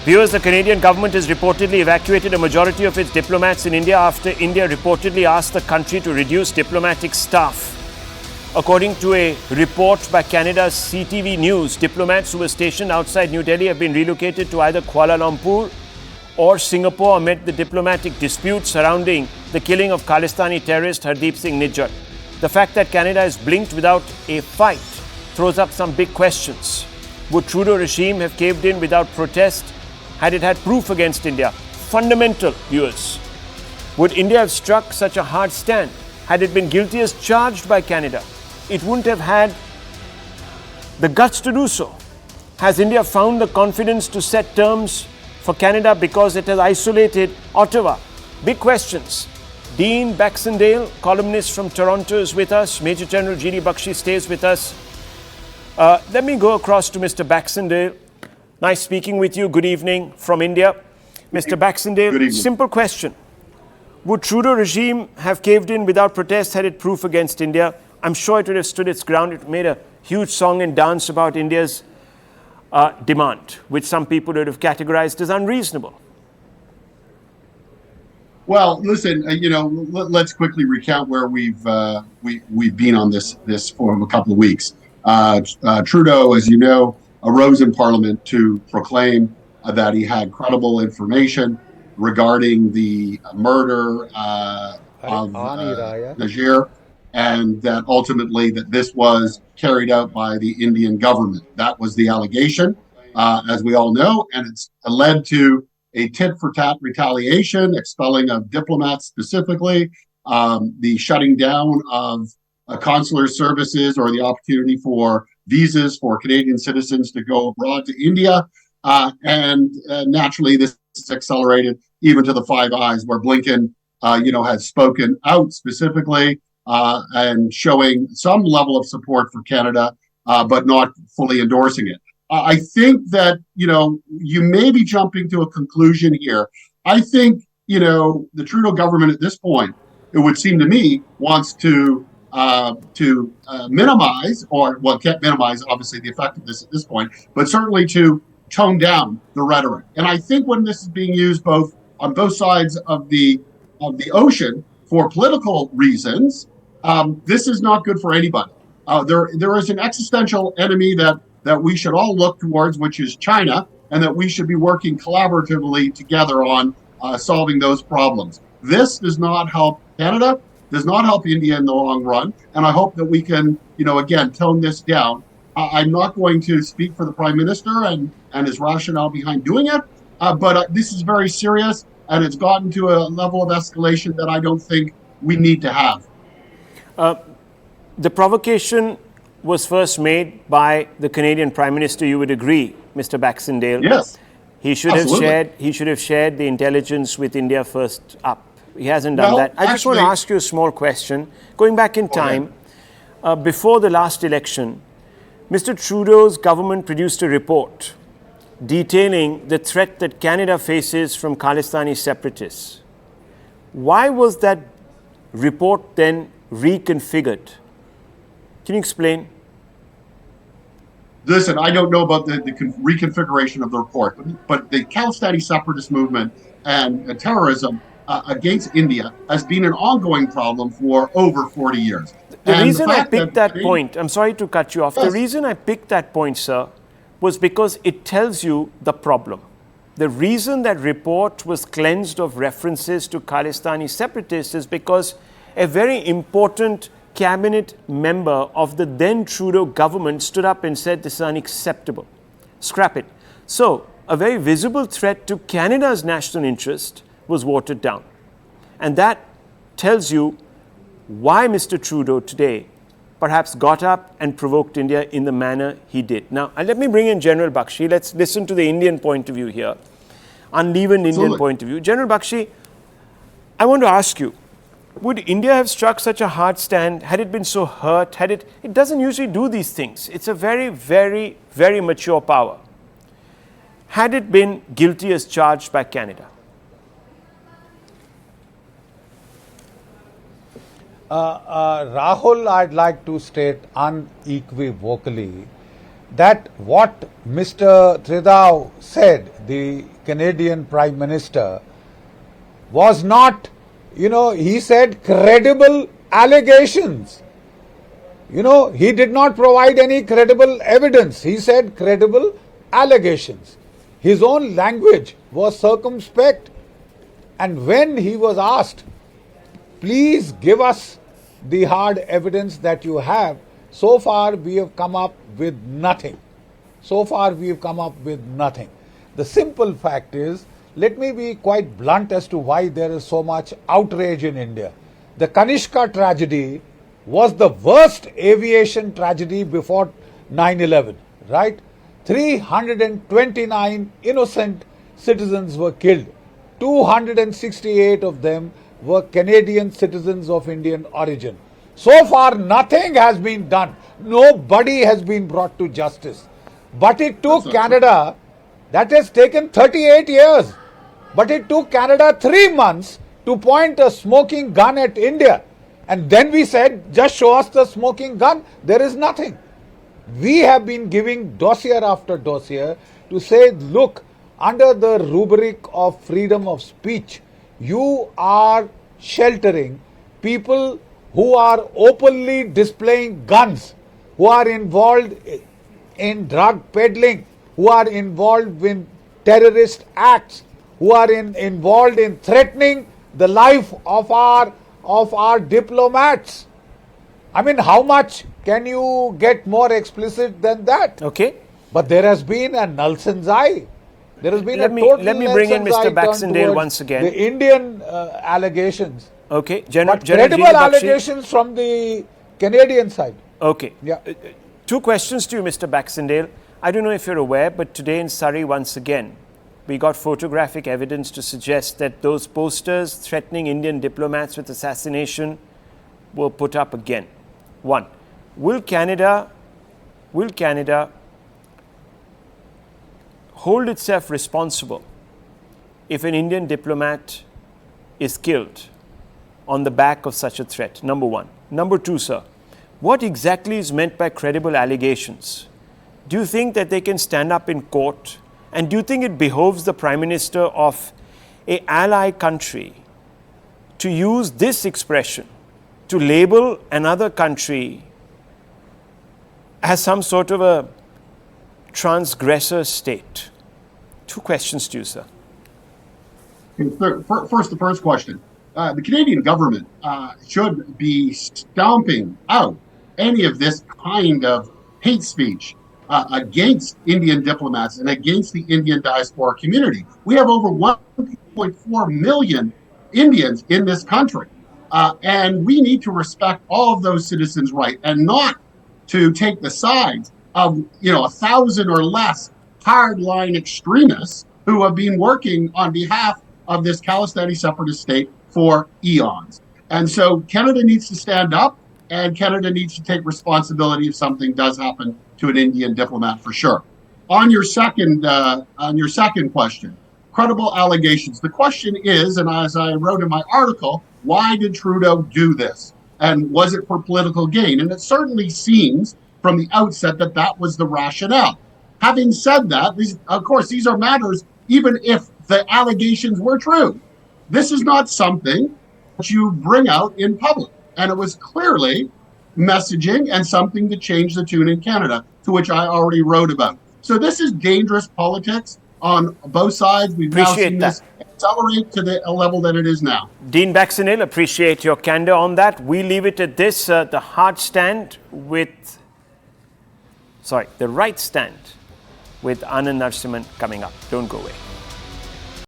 Viewers, the Canadian government has reportedly evacuated a majority of its diplomats in India after India reportedly asked the country to reduce diplomatic staff. According to a report by Canada's CTV News, diplomats who were stationed outside New Delhi have been relocated to either Kuala Lumpur or Singapore amid the diplomatic dispute surrounding the killing of Khalistani terrorist Hardeep Singh Nijjar. The fact that Canada has blinked without a fight throws up some big questions. Would Trudeau regime have caved in without protest had it had proof against India? Fundamental, viewers. Would India have struck such a hard stand had it been guilty as charged by Canada? It wouldn't have had the guts to do so. Has India found the confidence to set terms for Canada because it has isolated Ottawa? Big questions. Dean Baxendale, columnist from Toronto, is with us. Major General G.D. Bakshi stays with us. Let me go across to Mr. Baxendale. Nice speaking with you. Good evening from India. Mr. Baxendale, simple question. Would Trudeau regime have caved in without protest had it proof against India? I'm sure it would have stood its ground. It made a huge song and dance about India's demand, which some people would have categorized as unreasonable. Well, listen, let's quickly recount where we've been on this for a couple of weeks. Trudeau, as you know, arose in Parliament to proclaim that he had credible information regarding the murder of Najir, and that ultimately that this was carried out by the Indian government. That was the allegation, as we all know, and it's led to a tit-for-tat retaliation, expelling of diplomats specifically, the shutting down of consular services or the opportunity for visas for Canadian citizens to go abroad to India. And naturally, this is accelerated even to the Five Eyes, where Blinken, has spoken out specifically and showing some level of support for Canada, but not fully endorsing it. I think that, you may be jumping to a conclusion here. I think, the Trudeau government at this point, it would seem to me, wants to minimize, can't minimize, obviously, the effectiveness at this point, but certainly to tone down the rhetoric. And I think when this is being used on both sides of the ocean for political reasons, this is not good for anybody. There is an existential enemy that we should all look towards, which is China, and that we should be working collaboratively together on solving those problems. This does not help Canada, does not help India in the long run, and I hope that we can, again, tone this down. I'm not going to speak for the Prime Minister and his rationale behind doing it, but this is very serious, and it's gotten to a level of escalation that I don't think we need to have. The provocation was first made by the Canadian Prime Minister, you would agree, Mr. Baxendale. Yes. He should have shared the intelligence with India first up. He hasn't done that. I just want to ask you a small question. Going back in time, before the last election, Mr. Trudeau's government produced a report detailing the threat that Canada faces from Khalistani separatists. Why was that report then reconfigured? Can you explain? Listen, I don't know about the reconfiguration of the report, but the Khalistani separatist movement and terrorism against India has been an ongoing problem for over 40 years. The reason I picked that point, I'm sorry to cut you off. Yes. The reason I picked that point, sir, was because it tells you the problem. The reason that report was cleansed of references to Khalistani separatists is because a very important cabinet member of the then Trudeau government stood up and said this is unacceptable. Scrap it. So, a very visible threat to Canada's national interest was watered down. And that tells you why Mr. Trudeau today perhaps got up and provoked India in the manner he did. Now, let me bring in General Bakshi. Let's listen to the Indian point of view here. Unleavened Indian point of view. General Bakshi, I want to ask you, would India have struck such a hard stand had it been so hurt? It doesn't usually do these things. It's a very, very, very mature power. Had it been guilty as charged by Canada? Rahul, I'd like to state unequivocally that what Mr. Trudeau said, the Canadian Prime Minister, was not, he said credible allegations. He did not provide any credible evidence. He said credible allegations. His own language was circumspect. And when he was asked, please give us the hard evidence that you have, so far we have come up with nothing. So far we have come up with nothing. The simple fact is, let me be quite blunt as to why there is so much outrage in India. The Kanishka tragedy was the worst aviation tragedy before 9/11, right? 329 innocent citizens were killed. 268 of them were Canadian citizens of Indian origin. So far, nothing has been done. Nobody has been brought to justice. But it took Canada, that has taken 38 years. But it took Canada 3 months to point a smoking gun at India. And then we said, just show us the smoking gun. There is nothing. We have been giving dossier after dossier to say, look, under the rubric of freedom of speech, you are sheltering people who are openly displaying guns, who are involved in drug peddling, who are involved in terrorist acts, who are involved in threatening the life of our diplomats. I mean, how much can you get more explicit than that? Okay. But there has been a Nelson's eye. There has been let me bring in Mr. Baxendale once again. The Indian allegations. Okay. But credible allegations from the Canadian side. Okay. Yeah. Two questions to you, Mr. Baxendale. I don't know if you're aware, but today in Surrey once again, we got photographic evidence to suggest that those posters threatening Indian diplomats with assassination were put up again. One, will Canada hold itself responsible if an Indian diplomat is killed on the back of such a threat? Number one. Number two, sir, what exactly is meant by credible allegations? Do you think that they can stand up in court? And do you think it behoves the Prime Minister of an ally country to use this expression to label another country as some sort of a transgressor state? Two questions to you, sir. First, the first question. The Canadian government should be stomping out any of this kind of hate speech against Indian diplomats and against the Indian diaspora community. We have over 1.4 million Indians in this country, and we need to respect all of those citizens' rights and not to take the sides of 1,000 or less hardline extremists who have been working on behalf of this Khalistani separatist state for eons. And so Canada needs to stand up, and Canada needs to take responsibility if something does happen to an Indian diplomat, for sure. On your second question, credible allegations. The question is, and as I wrote in my article, why did Trudeau do this? And was it for political gain? And it certainly seems from the outset that that was the rationale. Having said that, these are matters, even if the allegations were true. This is not something that you bring out in public. And it was clearly messaging and something to change the tune in Canada, to which I already wrote about. So this is dangerous politics on both sides. We've now seen this accelerate to the level that it is now. Dean Baxendale, appreciate your candor on that. We leave it at this. The right stand with Anand Narasimhan coming up. Don't go away.